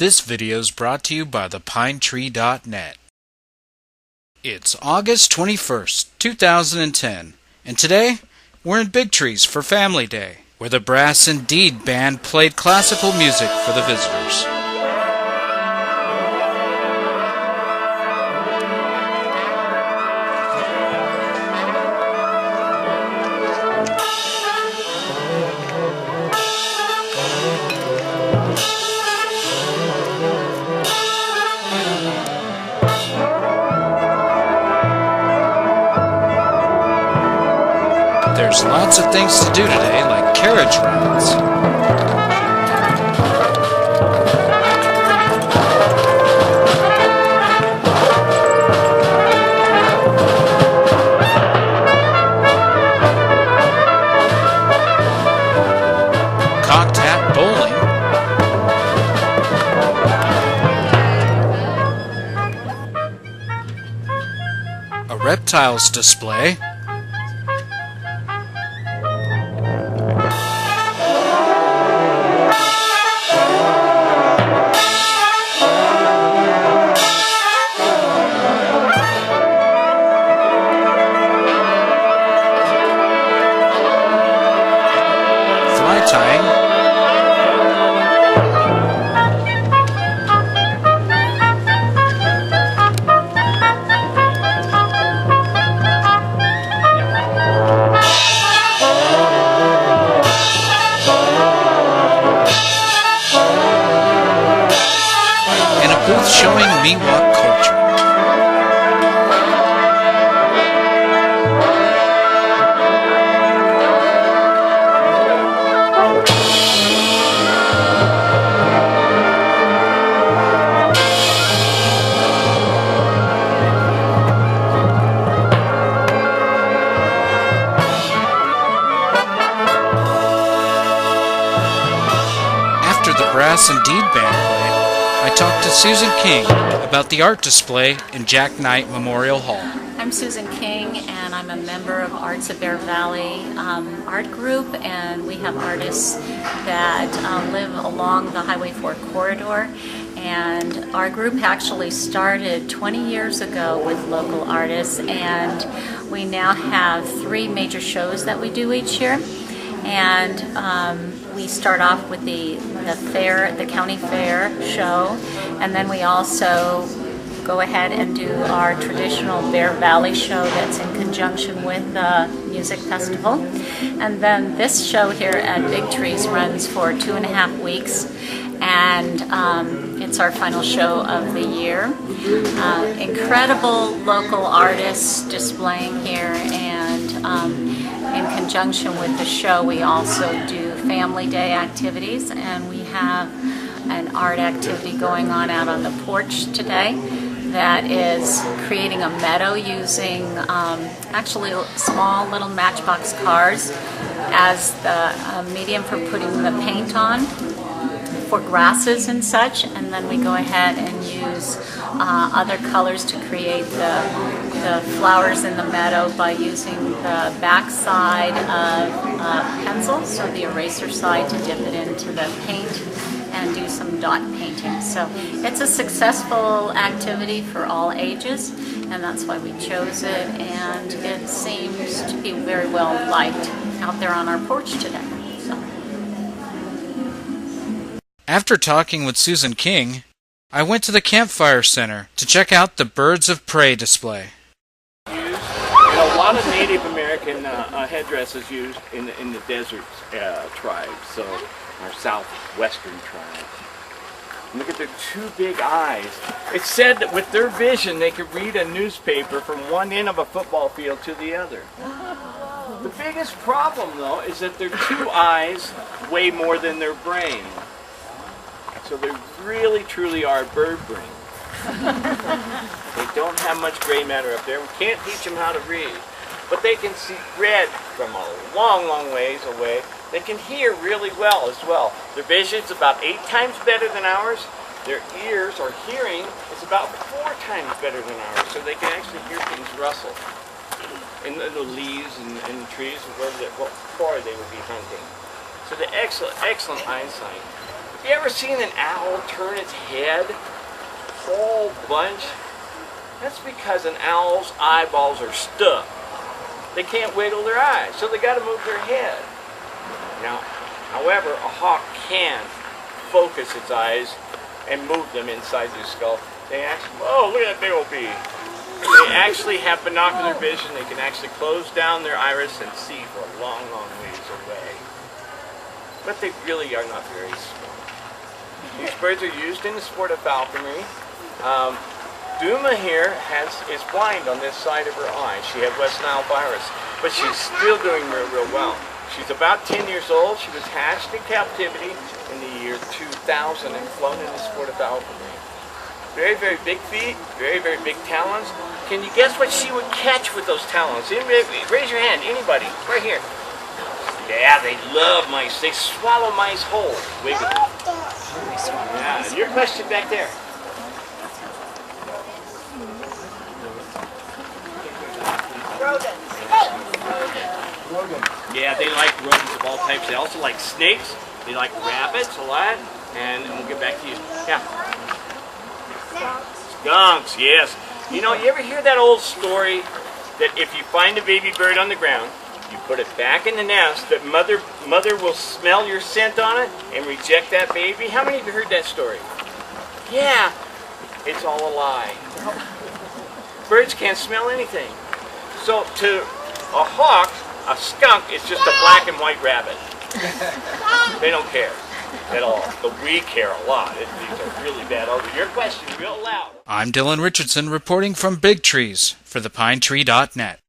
This video is brought to you by thepinetree.net. It's August 21st, 2010, and today we're in Big Trees for Family Day, where the Brass Indeed Band played classical music for the visitors. There's lots of things to do today, like carriage rides. Cocked hat bowling. A reptiles display. Tying. And a booth showing Miwok culture. After the Brass Indeed Band played, I talked to Susan King about the art display in Jack Knight Memorial Hall. I'm Susan King, and I'm a member of Arts of Bear Valley Art Group, and we have artists that live along the Highway 4 corridor. And our group actually started 20 years ago with local artists, and we now have 3 major shows that we do each year. And we start off with the fair, the county fair show, and then we also go ahead and do our traditional Bear Valley show that's in conjunction with the music festival. And then this show here at Big Trees runs for 2.5 weeks, and it's our final show of the year. Incredible local artists displaying here, and in conjunction with the show we also do Family Day activities, and we have an art activity going on out on the porch today that is creating a meadow using actually small little matchbox cars as the medium for putting the paint on for grasses and such, and then we go ahead and use other colors to create the flowers in the meadow by using the back side of pencil, so the eraser side, to dip it into the paint and do some dot painting. So it's a successful activity for all ages, and that's why we chose it, and it seems to be very well liked out there on our porch today. After talking with Susan King, I went to the Campfire Center to check out the Birds of Prey display. A lot of Native American headdresses used in the desert tribes, so our southwestern tribes. Look at their 2 big eyes. It's said that with their vision they could read a newspaper from one end of a football field to the other. The biggest problem, though, is that their 2 eyes weigh more than their brain. So they really, truly are bird brain. They don't have much gray matter up there. We can't teach them how to read. But they can see red from a long, long ways away. They can hear really well as well. Their vision's about 8 times better than ours. Their ears or hearing is about 4 times better than ours. So they can actually hear things rustle in the leaves and the trees, or what forest they would be hunting. So the excellent eyesight. You ever seen an owl turn its head? Whole bunch? That's because an owl's eyeballs are stuck. They can't wiggle their eyes, so they got to move their head. Now, however, a hawk can focus its eyes and move them inside their skull. They actually, oh, look at that big old bee. They actually have binocular vision. They can actually close down their iris and see for a long, long ways away. But they really are not very smart. These birds are used in the sport of falconry. Duma here is blind on this side of her eye. She had West Nile virus, but she's still doing real well. She's about 10 years old. She was hatched in captivity in the year 2000 and flown in the sport of falconry. Very, very big feet, very, very big talons. Can you guess what she would catch with those talons? Raise your hand, anybody, right here. Yeah, they love mice. They swallow mice whole. Wiggle. Yeah, your question back there. Yeah, they like rodents of all types. They also like snakes. They like rabbits a lot. And we'll get back to you. Yeah. Skunks, yes. You know, you ever hear that old story that if you find a baby bird on the ground, you put it back in the nest, that mother will smell your scent on it and reject that baby? How many of you heard that story? Yeah, it's all a lie. Birds can't smell anything. So to a hawk, a skunk is just a black and white rabbit. They don't care at all, but we care a lot. These are really bad odors. Your question, real loud. I'm Dylan Richardson reporting from Big Trees for thepinetree.net.